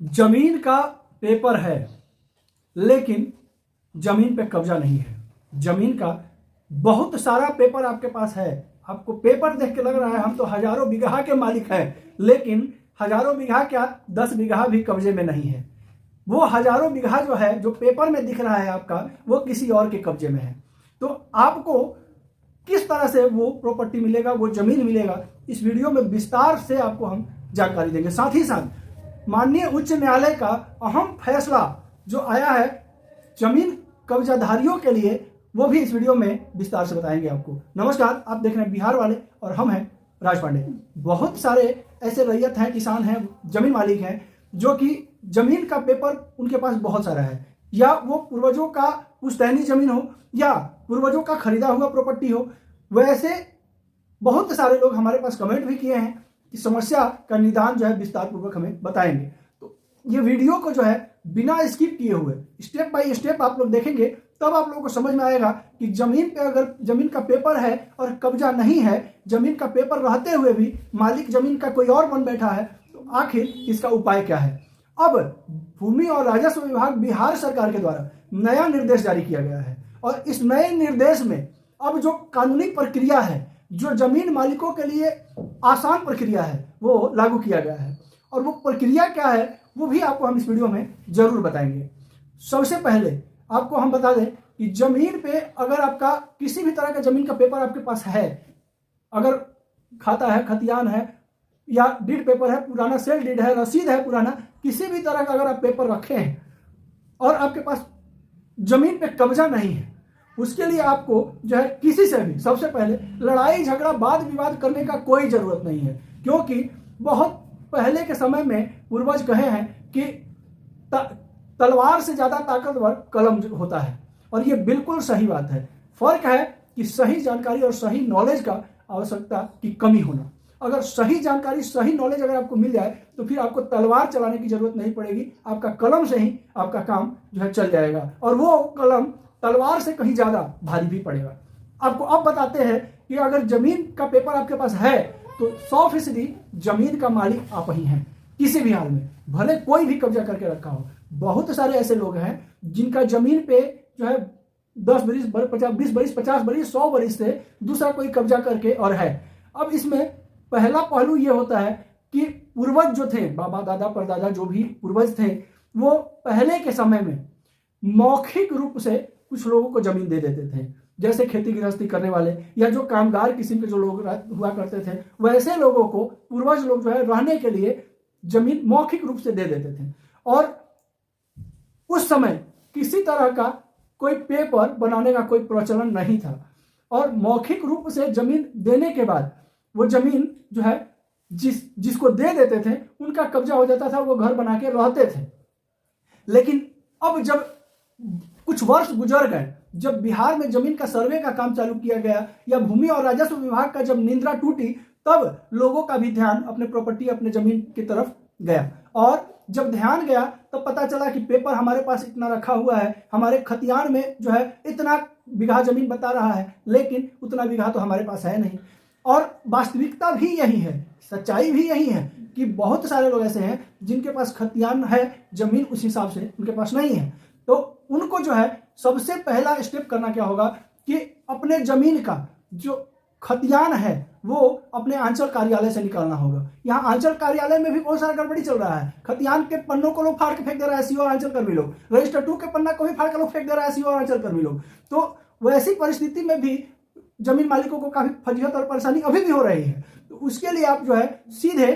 जमीन का पेपर है लेकिन जमीन पे कब्जा नहीं है। जमीन का बहुत सारा पेपर आपके पास है, आपको पेपर देख के लग रहा है हम तो हजारों बीघा के मालिक हैं, लेकिन हजारों बीघा क्या 10 बीघा भी कब्जे में नहीं है। वो हजारों बीघा जो है, जो पेपर में दिख रहा है आपका, वो किसी और के कब्जे में है। तो आपको किस तरह से वो प्रॉपर्टी मिलेगा, वो जमीन मिलेगा, इस वीडियो में विस्तार से आपको हम जानकारी देंगे। साथ ही साथ माननीय उच्च न्यायालय का अहम फैसला जो आया है जमीन कब्जाधारियों के लिए, वो भी इस वीडियो में विस्तार से बताएंगे आपको। नमस्कार, आप देख रहे हैं बिहार वाले और हम हैं राज पांडे। बहुत सारे ऐसे रैयत हैं, किसान हैं, जमीन मालिक हैं जो कि जमीन का पेपर उनके पास बहुत सारा है, या वो पूर्वजों का पुश्तैनी जमीन हो या पूर्वजों का खरीदा हुआ प्रॉपर्टी हो। वैसे बहुत सारे लोग हमारे पास कमेंट भी किए हैं कि समस्या का निदान जो है विस्तार पूर्वक हमें बताएंगे। तो ये वीडियो को जो है बिना स्किप किए हुए स्टेप बाय स्टेप आप लोग देखेंगे, तब आप लोगों को समझ में आएगा कि जमीन पे अगर जमीन का पेपर है और कब्जा नहीं है, जमीन का पेपर रहते हुए भी मालिक जमीन का कोई और बन बैठा है, तो आखिर इसका उपाय क्या है। अब भूमि और राजस्व विभाग बिहार सरकार के द्वारा नया निर्देश जारी किया गया है और इस नए निर्देश में अब जो कानूनी प्रक्रिया है, जो जमीन मालिकों के लिए आसान प्रक्रिया है, वो लागू किया गया है। और वो प्रक्रिया क्या है वो भी आपको हम इस वीडियो में जरूर बताएंगे। सबसे पहले आपको हम बता दें कि जमीन पे अगर आपका किसी भी तरह का जमीन का पेपर आपके पास है, अगर खाता है, खतियान है या डीड पेपर है पुराना, सेल डीड है, रसीद है पुराना, किसी भी तरह का अगर आप पेपर रखे हैं और आपके पास जमीन पे कब्जा नहीं है, उसके लिए आपको जो है किसी से भी सबसे पहले लड़ाई झगड़ा वाद विवाद करने का कोई जरूरत नहीं है। क्योंकि बहुत पहले के समय में पूर्वज कहे हैं कि तलवार से ज्यादा ताकतवर कलम होता है, और ये बिल्कुल सही बात है। फर्क है कि सही जानकारी और सही नॉलेज का आवश्यकता की कमी होना। अगर सही जानकारी, सही नॉलेज अगर आपको मिल जाए तो फिर आपको तलवार चलाने की जरूरत नहीं पड़ेगी, आपका कलम से ही आपका काम जो है चल जाएगा, और वो कलम तलवार से कहीं ज्यादा भारी भी पड़ेगा। आपको अब बताते हैं कि अगर जमीन का पेपर आपके पास है तो 100% जमीन का मालिक आप ही हैं, किसी भी हाल में, भले कोई भी कब्जा करके रखा हो। बहुत सारे ऐसे लोग हैं जिनका जमीन पे जो है 10 बरिस, 20 बरिस, 50 बरिस, 100 बरिस से दूसरा कोई कब्जा करके और है। अब इसमें पहला पहलू ये होता है कि पूर्वज जो थे, बाबा दादा परदादा जो भी पूर्वज थे, वो पहले के समय में मौखिक रूप से कुछ लोगों को जमीन दे देते थे, जैसे खेती गृहस्थी करने वाले या जो कामगार किस्म के जो लोग हुआ करते थे, वैसे लोगों को पूर्वज लोग जो है रहने के लिए जमीन मौखिक रूप से दे देते थे। और उस समय किसी तरह का कोई पेपर बनाने का कोई प्रचलन नहीं था, और मौखिक रूप से जमीन देने के बाद वो जमीन जो है जिसको दे देते थे उनका कब्जा हो जाता था, वो घर बना के रहते थे। लेकिन अब जब कुछ वर्ष गुजर गए, जब बिहार में जमीन का सर्वे का काम चालू किया गया या भूमि और राजस्व विभाग का जब निंद्रा टूटी, तब लोगों का भी ध्यान अपने प्रॉपर्टी, अपने जमीन की तरफ गया। और जब ध्यान गया तब पता चला कि पेपर हमारे पास इतना रखा हुआ है, हमारे खतियान में जो है इतना बीघा जमीन बता रहा है, लेकिन उतना बीघा तो हमारे पास है नहीं। और वास्तविकता भी यही है, सच्चाई भी यही है कि बहुत सारे लोग ऐसे हैं जिनके पास खतियान है, जमीन उस हिसाब से उनके पास नहीं है। तो उनको जो है सबसे पहला स्टेप करना क्या होगा कि अपने जमीन का जो खतियान है वो अपने आंचल कार्यालय से निकालना होगा। यहाँ आंचल कार्यालय में भी बहुत सारा गड़बड़ी चल रहा है। खतियान के पन्नों को लोग फाड़ के फेंक दे रहा है सीओ और आंचल कर्मी लोग, रजिस्टर 2 के पन्ना को भी फाड़ के लोग फेंक दे रहा है सीओ और आंचल कर्मी लोग। तो वैसी परिस्थिति में भी जमीन मालिकों को काफी फजीहत और परेशानी अभी भी हो रही है। तो उसके लिए आप जो है सीधे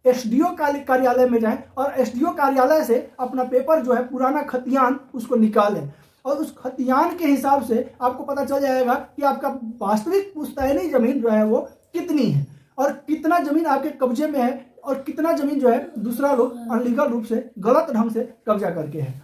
एसडीओ कार्यालय में जाएं और एसडीओ कार्यालय से अपना पेपर जो है पुराना खतियान उसको निकालें, और उस खतियान के हिसाब से आपको पता चल जाएगा कि आपका वास्तविक पुश्तैनी जमीन जो है वो कितनी है, और कितना जमीन आपके कब्जे में है, और कितना जमीन जो है दूसरा लोग अनलीगल रूप से, गलत ढंग से कब्जा करके है।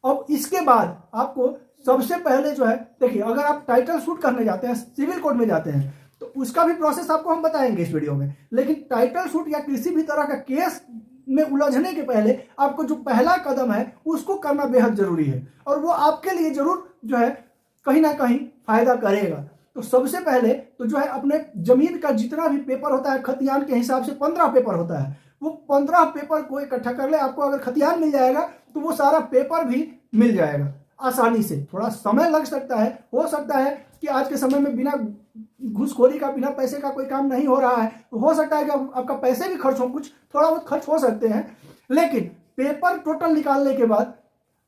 अब इसके बाद आपको सबसे पहले जो है, देखिए, अगर आप टाइटल शूट करने जाते हैं, सिविल कोर्ट में जाते हैं, तो उसका भी प्रोसेस आपको हम बताएंगे इस वीडियो में। लेकिन टाइटल शूट या किसी भी तरह का केस में उलझने के पहले आपको जो पहला कदम है उसको करना बेहद जरूरी है, और वो आपके लिए जरूर जो है कहीं ना कहीं फायदा करेगा। तो सबसे पहले तो जो है अपने जमीन का जितना भी पेपर होता है, खतियान के हिसाब से 15 पेपर होता है, वो 15 पेपर को इकट्ठा कर ले। आपको अगर खतियान मिल जाएगा तो वो सारा पेपर भी मिल जाएगा आसानी से। थोड़ा समय लग सकता है, हो सकता है कि आज के समय में बिना घूसखोरी का, बिना पैसे का कोई काम नहीं हो रहा है, तो हो सकता है कि आपका पैसे भी खर्च हो, कुछ थोड़ा बहुत खर्च हो सकते हैं, लेकिन पेपर टोटल निकालने के बाद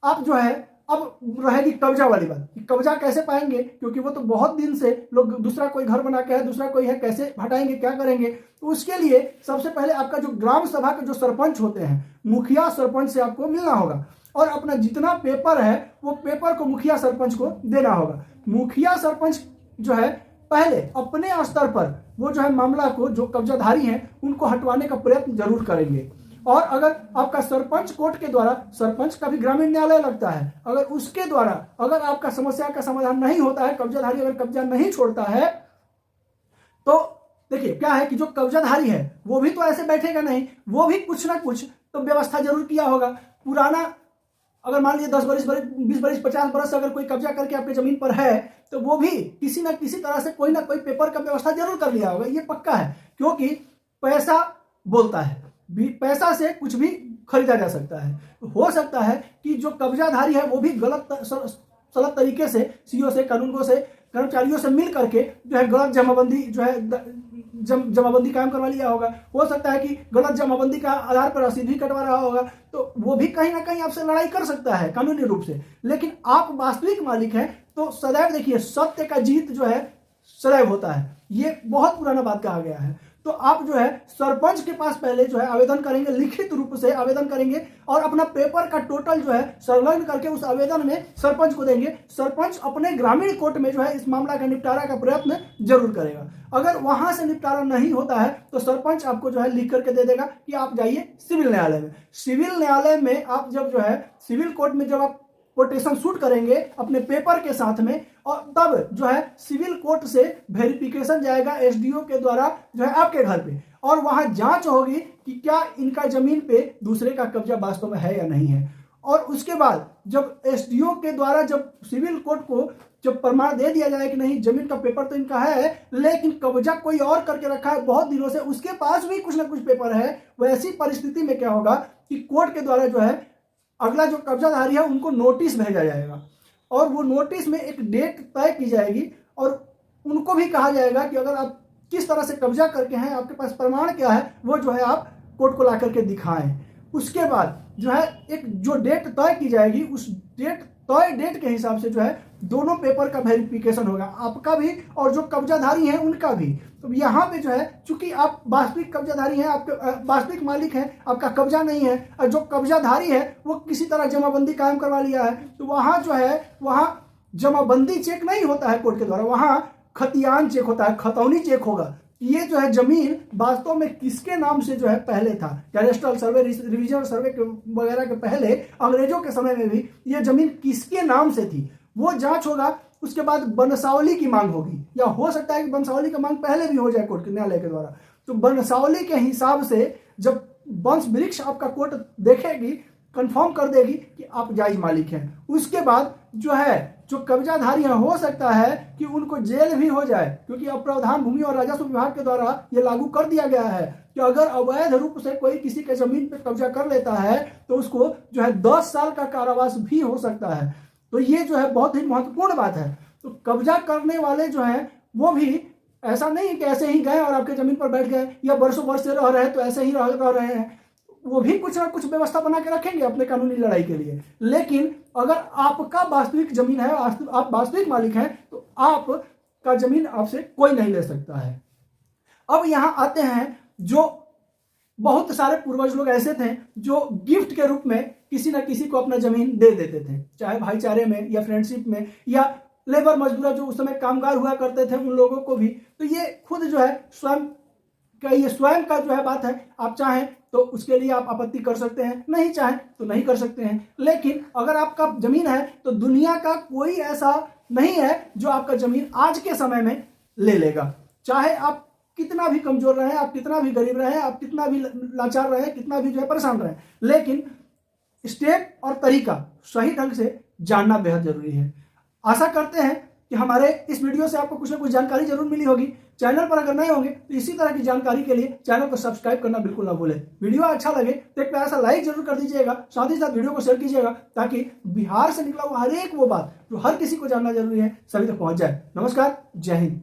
आप जो है, अब रहेगी कब्जा वाली बात कि कब्जा कैसे पाएंगे, क्योंकि वो तो बहुत दिन से लोग दूसरा कोई घर बना के है, दूसरा कोई है, कैसे हटाएंगे, क्या करेंगे। तो उसके लिए सबसे पहले आपका जो ग्राम सभा के जो सरपंच होते हैं, मुखिया सरपंच से आपको मिलना होगा और अपना जितना पेपर है वो पेपर को मुखिया सरपंच को देना होगा। मुखिया सरपंच जो है पहले अपने स्तर पर वो जो है मामला को, जो कब्जाधारी हैं उनको हटवाने का प्रयत्न जरूर करेंगे। और अगर आपका सरपंच कोर्ट के द्वारा, सरपंच का भी ग्रामीण न्यायालय लगता है, अगर उसके द्वारा अगर आपका समस्या का समाधान नहीं होता है, कब्जाधारी अगर कब्जा नहीं छोड़ता है, तो देखिए क्या है कि जो कब्जाधारी है वो भी तो ऐसे बैठेगा नहीं, वो भी कुछ ना कुछ तो व्यवस्था जरूर किया होगा। पुराना अगर मान लीजिए 10 बरस 20 बरस 50 बरस अगर कोई कब्जा करके आपके जमीन पर है, तो वो भी किसी ना किसी तरह से कोई ना कोई पेपर का व्यवस्था जरूर कर लिया होगा, ये पक्का है। क्योंकि पैसा बोलता है, पैसा से कुछ भी खरीदा जा सकता है। हो सकता है कि जो कब्जाधारी है वो भी गलत सलत तरीके से सीओ से, कानूनगो से, कर्मचारियों से मिल करके जो है गलत जमाबंदी जो है जमाबंदी कायम करवा लिया होगा। हो सकता है कि गलत जमाबंदी का आधार पर रसीद भी कटवा रहा होगा, तो वो भी कहीं ना कहीं आपसे लड़ाई कर सकता है कानूनी रूप से। लेकिन आप वास्तविक मालिक हैं तो सदैव देखिए सत्य का जीत जो है सदैव होता है, ये बहुत पुराना बात कहा गया है। तो आप जो है सरपंच के पास पहले जो है आवेदन करेंगे, लिखित रूप से आवेदन करेंगे और अपना पेपर का टोटल जो है संलग्न करके उस आवेदन में सरपंच को देंगे। सरपंच अपने ग्रामीण कोर्ट में जो है इस मामला का निपटारा का प्रयत्न जरूर करेगा। अगर वहां से निपटारा नहीं होता है तो सरपंच आपको जो है लिख करके दे देगा कि आप जाइए सिविल न्यायालय में। सिविल न्यायालय में आप जब जो है सिविल कोर्ट में जब आप कोटेशन शूट करेंगे अपने पेपर के साथ में, और तब जो है सिविल कोर्ट से वेरिफिकेशन जाएगा एसडीओ के द्वारा जो है आपके घर पे, और वहां जांच होगी कि क्या इनका जमीन पे दूसरे का कब्जा वास्तव में है या नहीं है। और उसके बाद जब एसडीओ के द्वारा जब सिविल कोर्ट को जब प्रमाण दे दिया जाए कि नहीं जमीन का पेपर तो इनका है, लेकिन कब्जा कोई और करके रखा है बहुत दिनों से, उसके पास भी कुछ ना कुछ पेपर है, वैसी परिस्थिति में क्या होगा कि कोर्ट के द्वारा जो है अगला जो कब्जाधारी है उनको नोटिस भेजा जाएगा, और वो नोटिस में एक डेट तय की जाएगी और उनको भी कहा जाएगा कि अगर आप किस तरह से कब्जा करके हैं, आपके पास प्रमाण क्या है, वो जो है आप कोर्ट को ला करके दिखाएं। उसके बाद जो है एक जो डेट तय की जाएगी, उस तय डेट के हिसाब से जो है दोनों पेपर का वेरिफिकेशन होगा, आपका भी और जो कब्जाधारी हैं उनका भी। तो यहाँ पे जो है चूंकि आप वास्तविक कब्जाधारी हैं, आपके वास्तविक मालिक हैं, आपका कब्जा नहीं है, और जो कब्जाधारी है वो किसी तरह जमाबंदी कायम करवा लिया है, तो वहाँ जो है वहाँ जमाबंदी चेक नहीं होता है कोर्ट के द्वारा, वहाँ खतियान चेक होता है, खतौनी चेक होगा। ये जो है जमीन वास्तव में किसके नाम से जो है पहले था, कैडेस्ट्रल सर्वे, रिवीजन सर्वे वगैरह के पहले अंग्रेजों के समय में भी ये जमीन किसके नाम से थी, वो जांच होगा। उसके बाद वंशावली की मांग होगी, या हो सकता है कि वंशावली की मांग पहले भी हो जाए कोर्ट के न्यायालय के द्वारा। तो वंशावली के हिसाब से जब वंश वृक्ष आपका कोर्ट देखेगी, कंफर्म कर देगी कि आप जायज मालिक हैं, उसके बाद जो है जो कब्जाधारी है हो सकता है कि उनको जेल भी हो जाए, क्योंकि अब प्रावधान भूमि और राजस्व विभाग के द्वारा ये लागू कर दिया गया है कि अगर अवैध रूप से कोई किसी के जमीन पर कब्जा कर लेता है तो उसको जो है 10 साल का कारावास भी हो सकता है। तो ये जो है बहुत ही महत्वपूर्ण बात है। तो कब्जा करने वाले जो हैं वो भी ऐसा नहीं कि ऐसे ही गए और आपके जमीन पर बैठ गए या वर्षों वर्ष से रह रहे हैं तो ऐसे ही रह रहे हैं, वो भी कुछ ना कुछ व्यवस्था बना के रखेंगे अपने कानूनी लड़ाई के लिए। लेकिन अगर आपका वास्तविक जमीन है, आप वास्तविक मालिक हैं, तो आपका जमीन आपसे कोई नहीं ले सकता है। अब यहां आते हैं जो बहुत सारे पूर्वज लोग ऐसे थे जो गिफ्ट के रूप में किसी न किसी को अपना जमीन दे देते थे, चाहे भाईचारे में या फ्रेंडशिप में, या लेबर मजदूर जो उस समय कामगार हुआ करते थे उन लोगों को भी। तो ये खुद जो है स्वयं का जो है बात है, आप चाहें तो उसके लिए आप आपत्ति कर सकते हैं, नहीं चाहें तो नहीं कर सकते हैं। लेकिन अगर आपका जमीन है तो दुनिया का कोई ऐसा नहीं है जो आपका जमीन आज के समय में ले लेगा, चाहे आप कितना भी कमजोर रहे, आप कितना भी गरीब रहे, आप कितना भी लाचार रहे, कितना भी जो है परेशान रहे, लेकिन स्टेप और तरीका सही ढंग से जानना बेहद जरूरी है। आशा करते हैं कि हमारे इस वीडियो से आपको कुछ ना कुछ जानकारी जरूर मिली होगी। चैनल पर अगर नए होंगे तो इसी तरह की जानकारी के लिए चैनल को सब्सक्राइब करना बिल्कुल ना भूलें। वीडियो अच्छा लगे तो एक प्यारा सा लाइक जरूर कर दीजिएगा, साथ ही साथ वीडियो को शेयर कीजिएगा ताकि बिहार से निकला हुआ हर एक वो बात जो हर किसी को जानना जरूरी है सभी तक पहुंच जाए। नमस्कार, जय हिंद।